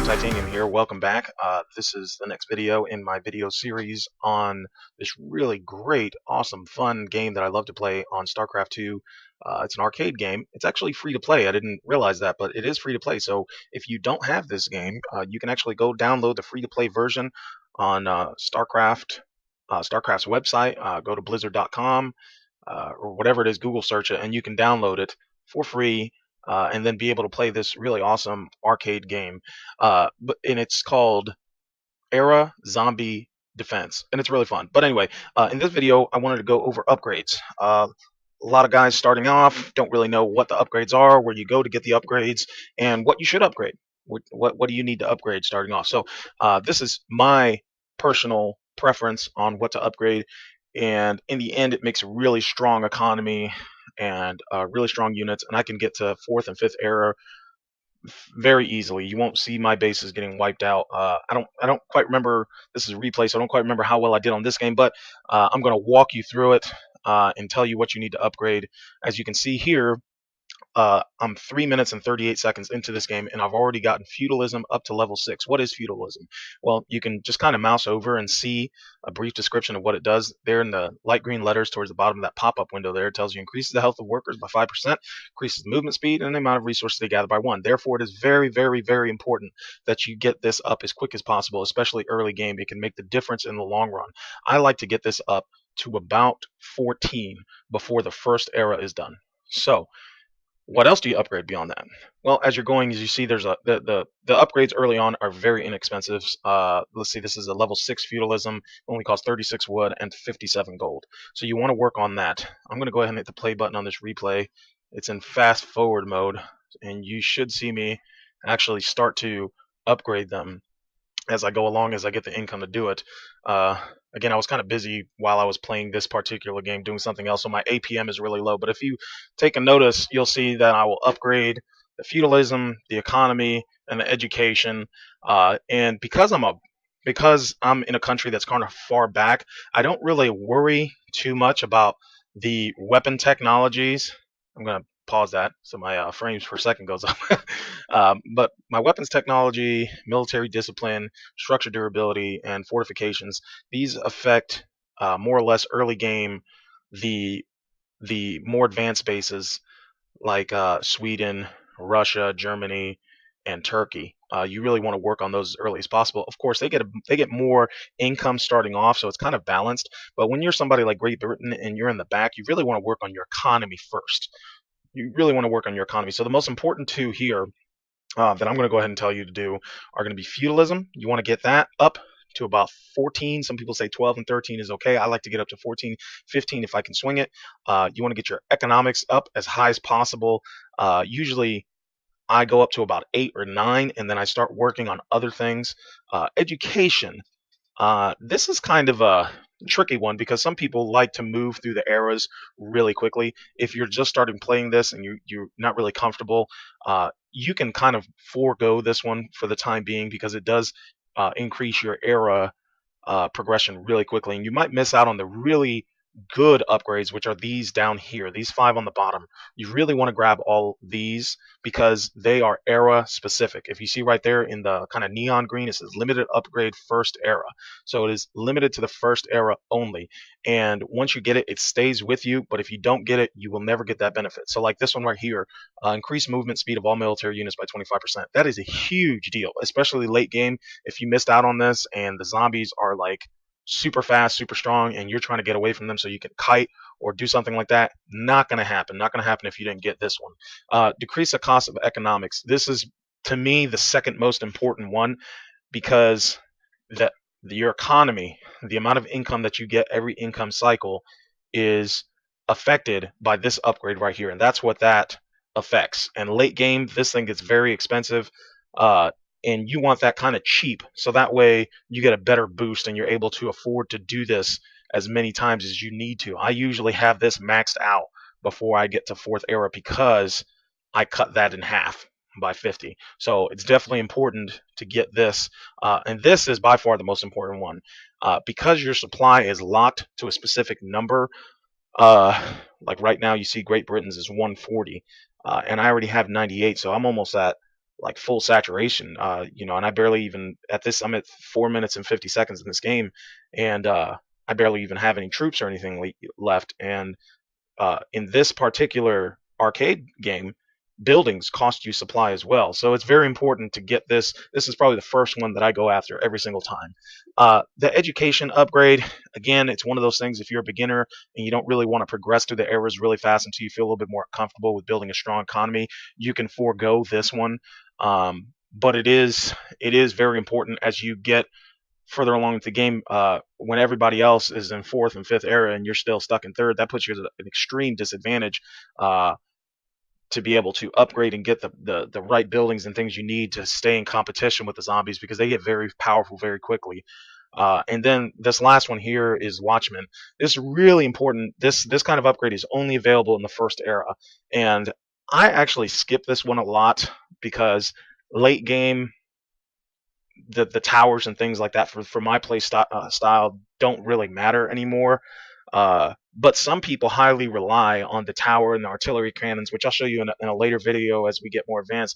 BoomTitanium here. Welcome back. This is the next video in my video series on this really great, awesome, fun game that I love to play on StarCraft 2. It's an arcade game. It's actually free to play. I didn't realize that, but it is free to play. So if you don't have this game, you can actually go download the free to play version on StarCraft's website. Go to blizzard.com or whatever it is, Google search it, and you can download it for free. And then be able to play this really awesome arcade game. And it's called Era Zombie Defense, and it's really fun. But anyway, in this video, I wanted to go over upgrades. A lot of guys starting off don't really know what the upgrades are, where you go to get the upgrades, and what you should upgrade. What do you need to upgrade starting off? So this is my personal preference on what to upgrade, and in the end, it makes a really strong economy and really strong units, and I can get to 4th and 5th era very easily. You won't see my bases getting wiped out. I don't quite remember. This is a replay, so I don't quite remember how well I did on this game, but I'm going to walk you through it and tell you what you need to upgrade. As you can see here, I'm 3 minutes and 38 seconds into this game, and I've already gotten feudalism up to level 6. What is feudalism? Well, you can just kind of mouse over and see a brief description of what it does. There in the light green letters towards the bottom of that pop-up window there, it tells you increases the health of workers by 5%, increases the movement speed, and the amount of resources they gather by 1. Therefore, it is very, very, very important that you get this up as quick as possible, especially early game. It can make the difference in the long run. I like to get this up to about 14 before the first era is done. So, what else do you upgrade beyond that? Well, as you're going, as you see, there's the upgrades early on are very inexpensive. Let's see, this is a level 6 feudalism, only costs 36 wood and 57 gold. So you want to work on that. I'm going to go ahead and hit the play button on this replay. It's in fast forward mode, and you should see me actually start to upgrade them as I go along, as I get the income to do it. Again, I was kind of busy while I was playing this particular game doing something else, so my APM is really low. But if you take a notice, you'll see that I will upgrade the feudalism, the economy, and the education. And because I'm in a country that's kind of far back, I don't really worry too much about the weapon technologies. I'm going to pause that so my frames per second goes up. But my weapons technology, military discipline, structure durability, and fortifications, these affect more or less early game the more advanced bases like Sweden, Russia, Germany, and Turkey. You really want to work on those as early as possible. Of course, they get more income starting off, so it's kind of balanced. But when you're somebody like Great Britain and you're in the back, you really want to work on your economy first. You really want to work on your economy. So the most important two here that I'm going to go ahead and tell you to do are going to be feudalism. You want to get that up to about 14. Some people say 12 and 13 is okay. I like to get up to 14, 15 if I can swing it. You want to get your economics up as high as possible. Usually I go up to about 8 or 9, and then I start working on other things. Education. This is kind of a tricky one because some people like to move through the eras really quickly. If you're just starting playing this and you're not really comfortable, you can kind of forego this one for the time being because it does increase your era progression really quickly, and you might miss out on the really good upgrades, which are these down here, these 5 on the bottom. You really want to grab all these because they are era specific. If you see right there in the kind of neon green, it says limited upgrade first era. So it is limited to the first era only. And once you get it, it stays with you. But if you don't get it, you will never get that benefit. So like this one right here, increase movement speed of all military units by 25%. That is a huge deal, especially late game. If you missed out on this and the zombies are like super fast, super strong, and you're trying to get away from them so you can kite or do something like that, not going to happen. Not going to happen if you didn't get this one. Decrease the cost of economics. This is, to me, the second most important one because your economy, the amount of income that you get every income cycle, is affected by this upgrade right here, and that's what that affects. And late game, this thing gets very expensive. And you want that kind of cheap, so that way you get a better boost and you're able to afford to do this as many times as you need to. I usually have this maxed out before I get to 4th era because I cut that in half by 50. So it's definitely important to get this, and this is by far the most important one because your supply is locked to a specific number. Like right now, you see Great Britain's is 140, and I already have 98, so I'm almost at like full saturation. And I barely even at this. I'm at 4 minutes and 50 seconds in this game, and I barely even have any troops or anything left. And in this particular arcade game, buildings cost you supply as well. So it's very important to get this. This is probably the first one that I go after every single time. The education upgrade, again, it's one of those things. If you're a beginner and you don't really want to progress through the eras really fast until you feel a little bit more comfortable with building a strong economy, you can forego this one. But it is very important as you get further along the game, when everybody else is in fourth and fifth era and you're still stuck in third, that puts you at an extreme disadvantage uh, to be able to upgrade and get the right buildings and things you need to stay in competition with the zombies, because they get very powerful very quickly. And then this last one here is Watchmen. This is really important. This kind of upgrade is only available in the first era, and I actually skip this one a lot because late game the towers and things like that for my style don't really matter anymore. But some people highly rely on the tower and the artillery cannons, which I'll show you in a later video as we get more advanced.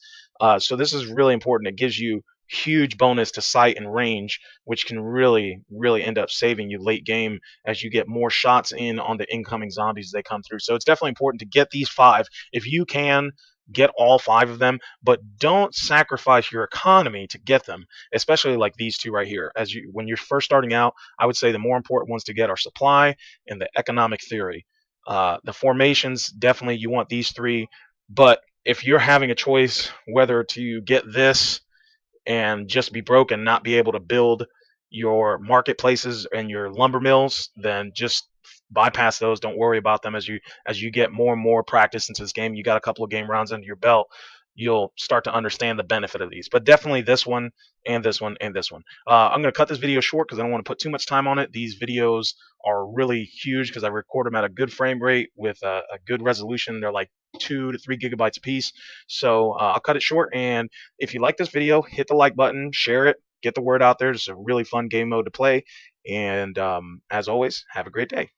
So this is really important. It gives you huge bonus to sight and range, which can really end up saving you late game as you get more shots in on the incoming zombies as they come through. So it's definitely important to get these five if you can. Get all five of them, but don't sacrifice your economy to get them, especially like these two right here. When you're first starting out, I would say the more important ones to get are supply and the economic theory. The formations, definitely you want these three, but if you're having a choice whether to get this and just be broke and not be able to build your marketplaces and your lumber mills, then just bypass those. Don't worry about them. As you get more and more practice into this game, you got a couple of game rounds under your belt, you'll start to understand the benefit of these. But definitely this one and this one and this one. I'm going to cut this video short because I don't want to put too much time on it. These videos are really huge because I record them at a good frame rate with a good resolution. They're like 2 to 3 gigabytes a piece. So I'll cut it short. And if you like this video, hit the like button, share it, get the word out there. It's a really fun game mode to play. And as always, have a great day.